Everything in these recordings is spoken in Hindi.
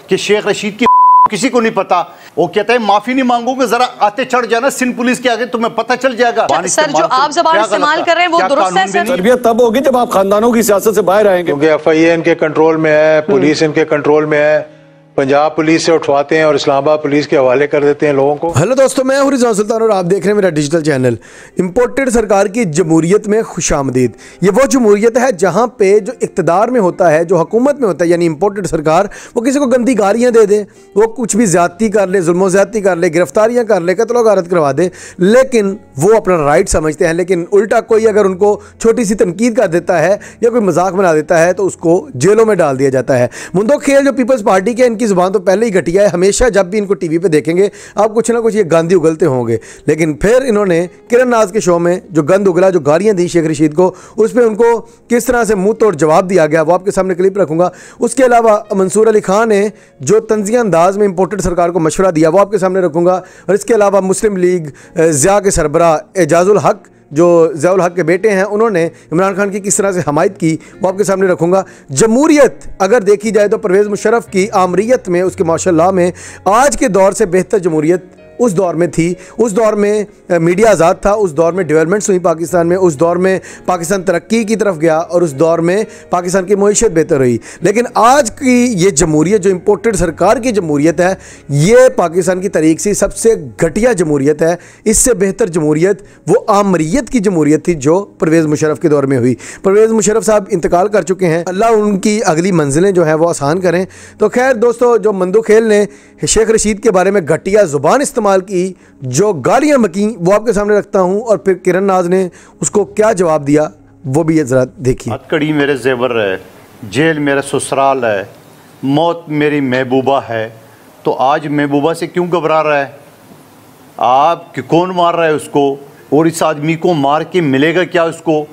कि शेख रशीद की किसी को नहीं पता। वो कहता है माफी नहीं मांगोगे, जरा आते चढ़ जाना सिंध पुलिस के आगे, तुम्हें पता चल जाएगा। सर जो आप ज़बान इस्तेमाल कर रहे हैं वो दुरुस्त है सर? तरबियत तब होगी जब आप खानदानों की सियासत से बाहर आएंगे, क्योंकि FIA इनके कंट्रोल में है, पुलिस इनके कंट्रोल में है, पंजाब पुलिस से उठवाते हैं और इस्लामाबाद पुलिस के हवाले कर देते हैं लोगों को। हेलो दोस्तों, मैं हूं रिजवान सुल्तान और आप देख रहे हैं मेरा डिजिटल चैनल। इंपोर्टेड सरकार की जमहूरियत में खुशामदीद। ये वो जमहूरियत है जहां पे जो इक़्तिदार में होता है, जो हुकूमत में होता है, यानी इंपोर्टेड सरकार, वो किसी को गंदी गालियाँ दे दे, वो कुछ भी ज़्यादती कर ले, जुल्म ज़्यादती कर ले, गिरफ्तारियाँ कर ले, कत्ल गारत करवा दे, लेकिन वो अपना राइट समझते हैं। लेकिन उल्टा कोई अगर उनको छोटी सी तनकीद कर देता है या कोई मजाक बना देता है तो उसको जेलों में डाल दिया जाता है। मुंदो खेल जो पीपल्स पार्टी के, इनकी ज़ुबान तो पहले ही घटिया है। हमेशा जब भी इनको टीवी पे देखेंगे आप कुछ ना कुछ ये गांधी उगलते होंगे, लेकिन फिर इन्होंने किरण नाज के शो में जो गंद उगला, जो गालियां दी शेख रशीद को, उस पर उनको किस तरह से मुंह तोड़ जवाब दिया गया वो आपके सामने क्लिप रखूंगा। उसके अलावा मंसूर अली खान ने जो तंजिया अंदाज में इंपोर्टेड सरकार को मशवरा दिया वो आपके सामने रखूंगा। और इसके अलावा मुस्लिम लीग ज़िया के सरबरा एजाजुल हक, जो ज़ियाउल हक के बेटे हैं, उन्होंने इमरान खान की किस तरह से हमायत की वो आपके सामने रखूंगा। जमहूरियत अगर देखी जाए तो परवेज़ मुशर्रफ की आमरीत में, उसके माशाल्लाह में, आज के दौर से बेहतर जमहूरियत उस दौर में थी। उस दौर में मीडिया आज़ाद था, उस दौर में डेवलपमेंट्स हुई पाकिस्तान में, उस दौर में पाकिस्तान तरक्की की तरफ गया और उस दौर में पाकिस्तान की मईशत बेहतर हुई। लेकिन आज की ये जमहूरियत, जो इंपोर्टेड सरकार की जमहूरियत है, ये पाकिस्तान की तारीख से सबसे घटिया जमहूरियत है। इससे बेहतर जमहूरियत वो आमरीत की जमहूरियत थी जो परवेज़ मुशर्रफ के दौर में हुई। परवेज़ मुशर्रफ साहब इंतकाल कर चुके हैं, अल्लाह उनकी अगली मंजिलें जो है वो आसान करें। तो खैर दोस्तों, जो मंदो खेल ने शेख रशीद के बारे में घटिया ज़ुबान इस्तेमाल की, जो गालियां बकीं, वो आपके सामने रखता हूं, और फिर किरण नाज ने उसको क्या जवाब दिया वो भी ये जरा देखिए। हथकड़ी मेरे जेवर है, जेल मेरा ससुराल है, मौत मेरी महबूबा है। तो आज महबूबा से क्यों घबरा रहा है आप? कि कौन मार रहा है उसको, और इस आदमी को मार के मिलेगा क्या उसको?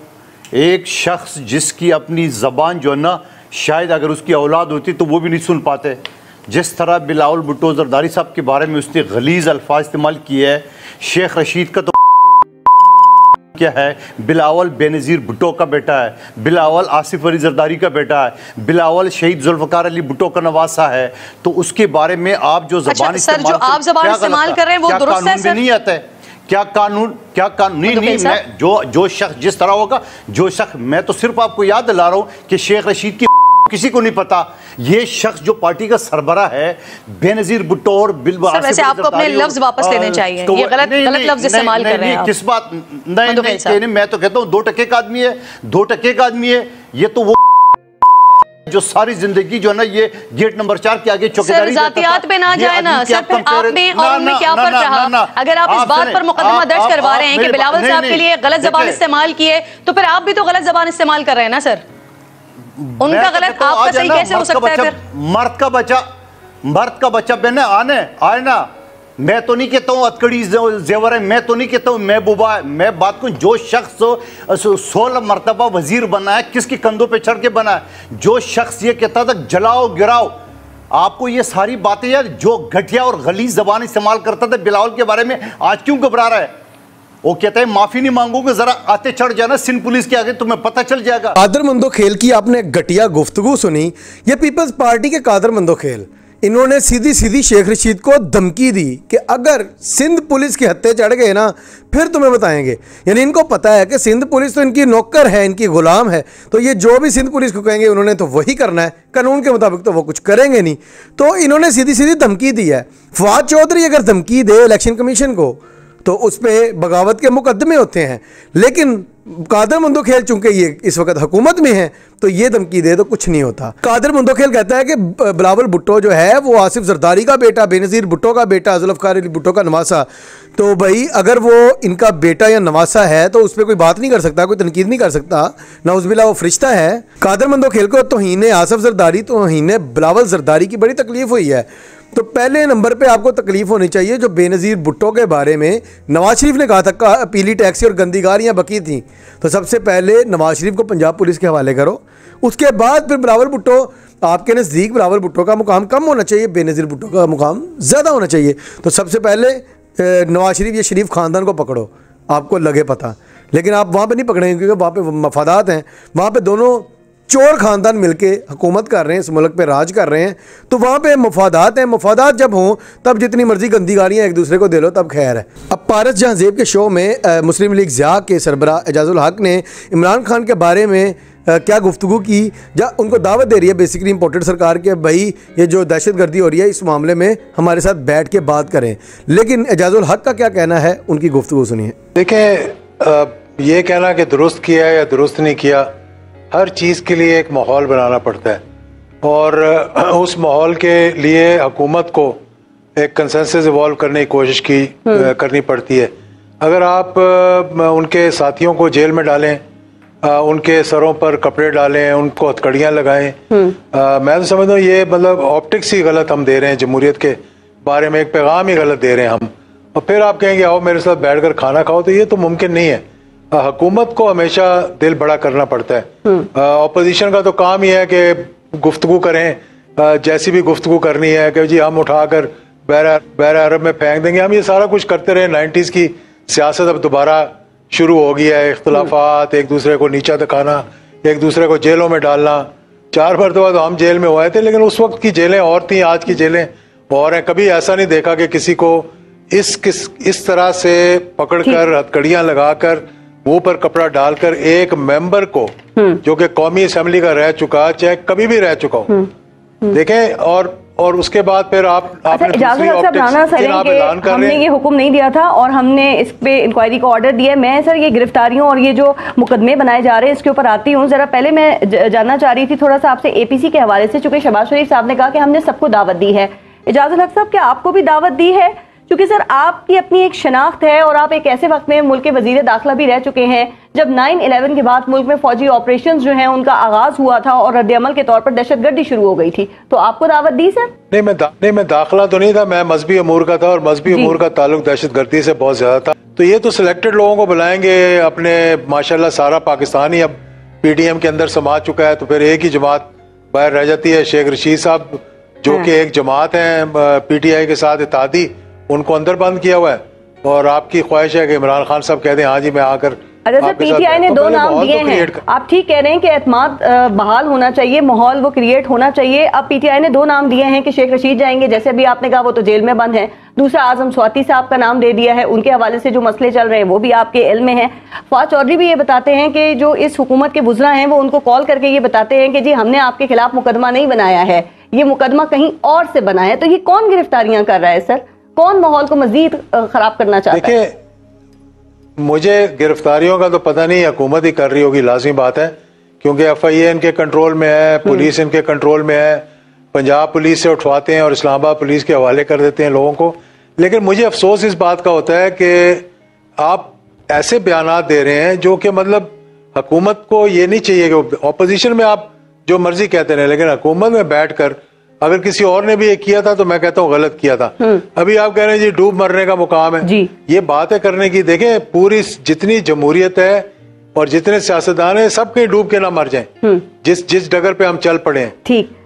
एक शख्स जिसकी अपनी ज़बान जो है ना, शायद अगर उसकी औलाद होती तो वो भी नहीं सुन पाते। जिस तरह बिलावल भुट्टो जरदारी साहब के बारे में उसने गलीज़ अल्फाज इस्तेमाल किए हैं, शेख रशीद का तो क्या है, बिलावल बेनज़ीर भुट्टो का बेटा है, बिलावल आसिफ अली जरदारी का बेटा है, बिलावल शहीद जुल्फ़िकार अली भुट्टो का नवासा है। तो उसके बारे में आप जो ज़बान इस्तेमाल कर रहे हैं वो दुरुस्त है सर? नहीं आता है क्या कानून? नहीं, मैं जो शख्स जिस तरह होगा, जो शख्स, मैं तो सिर्फ आपको याद दिला रहा हूँ कि शेख रशीद की किसी को नहीं पता। ये शख्स जो पार्टी का सरबरा है, बेनज़ीर भुट्टो और वैसे आपको अपने लफ्ज वापस लेने चाहिए, ये गलत लफ्ज इस्तेमाल कर रहे हैं। किस बात? नहीं, मैं तो कहता हूँ 2 टके का आदमी है, 2 टके का आदमी है। ये तो वो जो सारी जिंदगी जो है ना, ये गेट नंबर 4 के आगे चौकीदारी जातियात पे ना जाए ना सर, फिर आप में और उनमें क्या फर्क रहा? अगर आप इस बात पर मुकदमा दर्ज करवा रहे हैं कि बिलावल साहब के लिए गलत जबान इस्तेमाल की है, तो फिर आप भी तो गलत जबान इस्तेमाल कर रहे हैं ना सर? उनका गलत आपका सही कैसे हो सकता है फिर? मर्द का बच्चा बहने आए ना। मैं तो नहीं कहता हूँ अतकड़ी जेवर है, मैं तो नहीं कहता हूँ महबूबा है। मैं बात करूँ जो शख्स 16 मरतबा वजीर बना है, किसके कंधों पे चढ़ के बना है, जो शख्स ये कहता था जलाओ गिराओ, आपको ये सारी बातें यार, जो घटिया और गलीज जबान इस्तेमाल करता था बिलावल के बारे में, आज क्यों घबरा रहा है? वो कहता है माफी नहीं मांगोगे, जरा आते चढ़ जाना सिंध पुलिस के आगे, तुम्हें पता चल जाएगा। कादर मंदो खेल की आपने घटिया गुफ्तगू सुनी। ये पीपल्स पार्टी के कादर मंदो खेल, इन्होंने सीधी सीधी शेख रशीद को धमकी दी कि अगर सिंध पुलिस के हत्थे चढ़ गए ना फिर तुम्हें बताएंगे। यानी इनको पता है कि सिंध पुलिस तो इनकी नौकर है, इनकी गुलाम है, तो ये जो भी सिंध पुलिस को कहेंगे उन्होंने तो वही करना है, कानून के मुताबिक तो वो कुछ करेंगे नहीं। तो इन्होंने सीधी सीधी धमकी दी है। फवाद चौधरी अगर धमकी दे इलेक्शन कमीशन को तो उस पर बगावत के मुकदमे होते हैं, लेकिन कादर मंदो खेल चूंकि ये इस वक्त हुकूमत में है तो ये धमकी दे तो कुछ नहीं होता। कादर मंदो खेल कहता है कि बिलावल भुट्टो जो है वो आसिफ जरदारी का बेटा, बेनज़ीर भुट्टो का बेटा, जुल्फ़िकार अली भुट्टो का नवासा। तो भाई अगर वो इनका बेटा या नवासा है तो उस पर कोई बात नहीं कर सकता, कोई तनकीद नहीं कर सकता, नाउज़ुबिल्लाह वो फरिश्ता है। कादर मंदो खेल को तौहीन आसिफ जरदारी, तौहीन बिलावल जरदारी की बड़ी तकलीफ हुई है। तो पहले नंबर पे आपको तकलीफ होनी चाहिए जो बेनज़ीर भुट्टो के बारे में नवाज शरीफ ने कहा था पीली टैक्सी और गंदी गालियाँ बकी थी, तो सबसे पहले नवाज शरीफ को पंजाब पुलिस के हवाले करो। उसके बाद फिर बिलावल भुट्टो, आपके नज़दीक बिलावल भुट्टो का मुकाम कम होना चाहिए, बेनज़ीर भुट्टो का मुकाम ज़्यादा होना चाहिए। तो सबसे पहले नवाज शरीफ या शरीफ ख़ानदान को पकड़ो, आपको लगे पता। लेकिन आप वहाँ पर नहीं पकड़ेंगे क्योंकि वहाँ पर मफादात हैं, वहाँ पर दोनों चोर खानदान मिलके हुकूमत कर रहे हैं, इस मुल्क पे राज कर रहे हैं, तो वहाँ पे मफादात हैं। मफादात जब हों तब जितनी मर्जी गंदी गालियाँ एक दूसरे को दे लो, तब खैर है। अब पारस जहांजेब के शो में मुस्लिम लीग ज़िया के सरबराह एजाजुल हक ने इमरान खान के बारे में क्या गुफ्तगू की, जहाँ उनको दावत दे रही है बेसिकली इम्पोर्टेड सरकार के, भाई ये जो दहशतगर्दी हो रही है इस मामले में हमारे साथ बैठ के बात करें। लेकिन एजाजुल हक का क्या कहना है, उनकी गुफ्तगू सुनिए। देखें, ये कहना कि दुरुस्त किया या दुरुस्त नहीं किया, हर चीज़ के लिए एक माहौल बनाना पड़ता है और उस माहौल के लिए हुकूमत को एक कंसेंसस इवॉल्व करने की कोशिश करनी पड़ती है। अगर आप उनके साथियों को जेल में डालें, उनके सरों पर कपड़े डालें, उनको हथकड़ियाँ लगाएं, मैं तो समझता हूँ ये मतलब ऑप्टिक्स ही गलत हम दे रहे हैं, जमहूरियत के बारे में एक पैगाम ही गलत दे रहे हैं हम। और फिर आप कहेंगे आओ मेरे साथ बैठकर खाना खाओ, तो ये तो मुमकिन नहीं है। हुकूमत को हमेशा दिल बड़ा करना पड़ता है। ऑपोजिशन का तो काम ही है कि गुफ्तगू करें, जैसी भी गुफ्तगू करनी है कि जी हम उठाकर बहर अरब में फेंक देंगे। हम ये सारा कुछ करते रहे। 90s की सियासत अब दोबारा शुरू हो गया है। इख्तलाफात, एक दूसरे को नीचा दिखाना, एक दूसरे को जेलों में डालना। 4 मरतबा तो हम जेल में हुए थे, लेकिन उस वक्त की जेलें और थी, आज की जेलें और हैं। कभी ऐसा नहीं देखा कि किसी को इस तरह से पकड़कर हथकड़ियां लगाकर मुंह पर कपड़ा डालकर एक मेंबर को जो कि कौमी असेंबली का रह चुका, चाहे कभी भी रह चुका हो, देखें। और उसके बाद फिर आपने हमने ये हुक्म नहीं दिया था और हमने इस पे इंक्वायरी का ऑर्डर दिया। मैं सर ये गिरफ्तारियों और ये जो मुकदमे बनाए जा रहे हैं इसके ऊपर आती हूँ। जरा पहले मैं जानना चाह रही थी थोड़ा सा आपसे APC के हवाले से, चूंकि शहबाज शरीफ साहब ने कहा कि हमने सबको दावत दी है। एजाजुल हक साहब, क्या आपको भी दावत दी है? क्योंकि सर आपकी अपनी एक शनाख्त है और आप एक ऐसे वक्त में मुल्क के वजीर दाखिला भी रह चुके हैं जब 9/11 के बाद मुल्क में फौजी ऑपरेशंस जो हैं उनका आगाज हुआ था और रद्द-ए-अमल के तौर पर दहशतगर्दी शुरू हो गई थी, तो आपको दावत दी सर? नहीं, मैं दाखिला तो नहीं था, मैं मजहबी अमूर का था और मजहबी अमूर का ताल्लुक दहशतगर्दी से बहुत ज्यादा था। तो ये तो सिलेक्टेड लोगों को बुलाएंगे अपने, माशाल्लाह सारा पाकिस्तान ही अब PTM के अंदर समा चुका है, तो फिर एक ही जमात बाहर रह जाती है। शेख रशीद साहब जो कि एक जमात है PTI के साथ इत्तेहादी, उनको अंदर बंद किया हुआ है और आपकी ख्वाहिश है कि इमरान खान साहब कहते हैं हाँ जी मैं आकर। अच्छा सर, PTI ने 2 नाम दिए हैं। आप ठीक कह रहे हैं कि एतमाद बहाल होना चाहिए, माहौल वो क्रिएट होना चाहिए। अब PTI ने 2 नाम दिए हैं कि शेख रशीद जाएंगे, जैसे अभी आपने कहा वो तो जेल में बंद है। दूसरा आजम स्वाति साहब का नाम दे दिया है, उनके हवाले से जो मसले चल रहे हैं वो भी आपके इल्म में है। फवाद चौधरी भी ये बताते हैं कि जो इस हुकूमत के वुज़रा हैं वो उनको कॉल करके ये बताते हैं कि जी हमने आपके खिलाफ मुकदमा नहीं बनाया है, ये मुकदमा कहीं और से बना है। तो ये कौन गिरफ्तारियां कर रहा है सर? कौन माहौल को मजीद खराब करना चाहता है? देखिए, मुझे गिरफ्तारियों का तो पता नहीं, हुकूमत ही कर रही होगी, लाजमी बात है, क्योंकि FIA इनके कंट्रोल में है, पुलिस इनके कंट्रोल में है। पंजाब पुलिस से उठवाते हैं और इस्लामाबाद पुलिस के हवाले कर देते हैं लोगों को। लेकिन मुझे अफसोस इस बात का होता है कि आप ऐसे बयानात दे रहे हैं जो कि मतलब हुकूमत को ये नहीं चाहिए कि ऑपोजिशन में आप जो मर्जी कहते रहे, लेकिन हुकूमत में बैठकर अगर किसी और ने भी ये किया था तो मैं कहता हूँ गलत किया था। अभी आप कह रहे हैं जी डूब मरने का मुकाम है जी। ये बात है करने की। देखें, पूरी जितनी जमहूरियत है और जितने सियासतदान हैं सब कहीं डूब के ना मर जाएं, जिस डगर पे हम चल पड़े हैं। ठीक,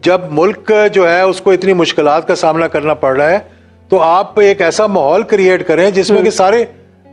जब मुल्क जो है उसको इतनी मुश्किलात का सामना करना पड़ रहा है, तो आप एक ऐसा माहौल क्रिएट करें जिसमें कि सारे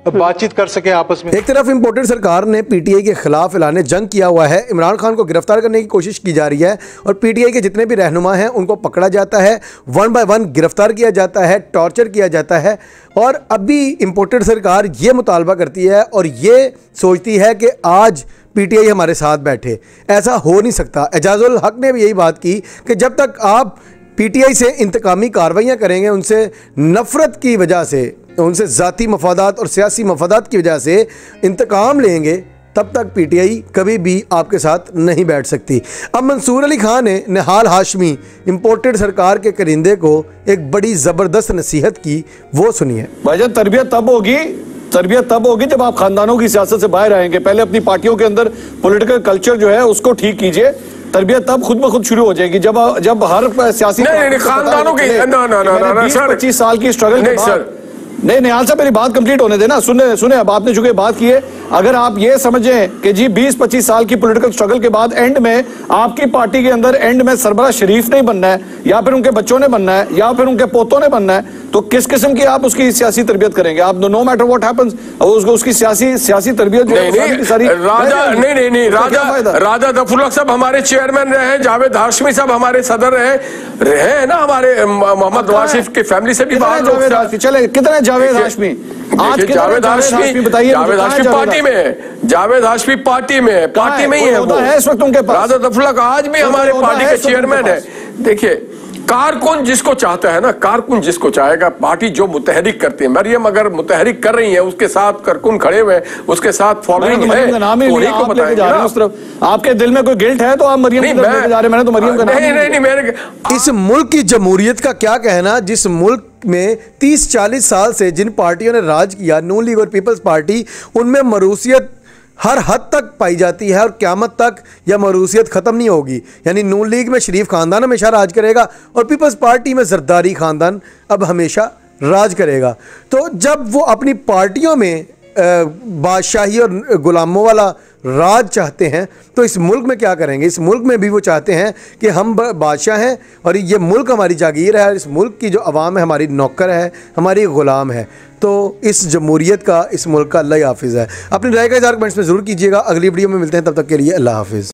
बातचीत कर सके आपस में। एक तरफ इम्पोर्टेड सरकार ने PTI के खिलाफ ऐलान जंग किया हुआ है, इमरान खान को गिरफ्तार करने की कोशिश की जा रही है और PTI के जितने भी रहनुमा हैं उनको पकड़ा जाता है, 1 by 1 गिरफ्तार किया जाता है, टॉर्चर किया जाता है। और अभी इम्पोर्टेड सरकार ये मुतालबा करती है और ये सोचती है कि आज PTI हमारे साथ बैठे। ऐसा हो नहीं सकता। एजाजुल हक ने भी यही बात की कि जब तक आप PTI से इंतकामी कार्रवाइयाँ करेंगे, उनसे नफरत की वजह से, उनसे ज़ाती मफादात और सियासी मफादात की वजह से इंतकाम लेंगे, तब तक PTI कभी भी आपके साथ नहीं बैठ सकती। अब मंसूर अली खान ने निहाल हाशमी इम्पोर्टेड सरकार के करिंदे को एक बड़ी ज़बरदस्त नसीहत की, वो सुनिए। भाईजान, तरबियत तब होगी जब आप खानदानों की सियासत से बाहर आएंगे। पहले अपनी पार्टियों के अंदर पॉलिटिकल कल्चर जो है उसको ठीक कीजिए, तरबियत तब खुद ब खुद शुरू हो जाएगी जब हर सियासी खानदानों की 25 साल की स्ट्रगल के बाद नहीं निहाल साहब, मेरी बात कंप्लीट होने देना। सुने अब आपने चूंकि बात की है, अगर आप ये समझें कि जी 20-25 साल की पॉलिटिकल स्ट्रगल के बाद एंड में आपकी पार्टी के अंदर एंड में सरबराह शरीफ नहीं बनना है, या फिर उनके बच्चों ने बनना है, या फिर उनके पोतों ने बनना है, तो किस किस्म की आप उसकी सियासी तरबियत करेंगे? आप नो मैटर व्हाट हैपेंस उसकी सियासी तरबियत जो है सारी राजा नहीं राजा गफूर साहब हमारे चेयरमैन रहे, जावेद हाशमी साहब हमारे सदर रहे ना, हमारे मोहम्मद नवाज शरीफ की फैमिली से भी बाहर। चले कितने जावेद हाशमी? आज जावेद हाशमी बताइए, जावेद हाशमी पार्टी में है, जावेद हाशमी पार्टी में ही है वो इस वक्त उनके पास। राजा गफूर आज भी हमारे पार्टी के चेयरमैन है। देखिए कारकुन जिसको चाहता है ना, कारकुन जिसको चाहेगा, पार्टी जो मुतहरिक करती है, मरियम अगर मुतहरिक कर रही है, उसके साथ कारकुन खड़े हुए, उसके साथ फॉलोइंग है, उन्हीं को बताएंगे। आपके दिल में कोई गिल्ट है तो आप मरियम की तरफ लेके जा रहे हैं, मैंने तो मरियम का नाम नहीं मेरे इस मुल्क की जमहूरियत का क्या कहना, जिस मुल्क में 30-40 साल से जिन पार्टियों ने राज किया, नून लीग और पीपल्स पार्टी, उनमें मरूसियत हर हद तक पाई जाती है और क़यामत तक यह मरूसियत ख़त्म नहीं होगी। यानी नून लीग में शरीफ ख़ानदान हमेशा राज करेगा और पीपल्स पार्टी में जरदारी ख़ानदान अब हमेशा राज करेगा। तो जब वो अपनी पार्टियों में बादशाही और ग़ुलामों वाला राज चाहते हैं तो इस मुल्क में क्या करेंगे? इस मुल्क में भी वो चाहते हैं कि हम बादशाह हैं और ये मुल्क हमारी जागीर है, इस मुल्क की जो अवाम है हमारी नौकर है, हमारी ग़ुलाम है। तो इस जमहूरियत का, इस मुल्क का अल्लाह हाफिज़ है। अपनी राय का इज़हार कमेंट्स में ज़रूर कीजिएगा। अगली वीडियो में मिलते हैं, तब तक के लिए अल्लाह हाफिज़।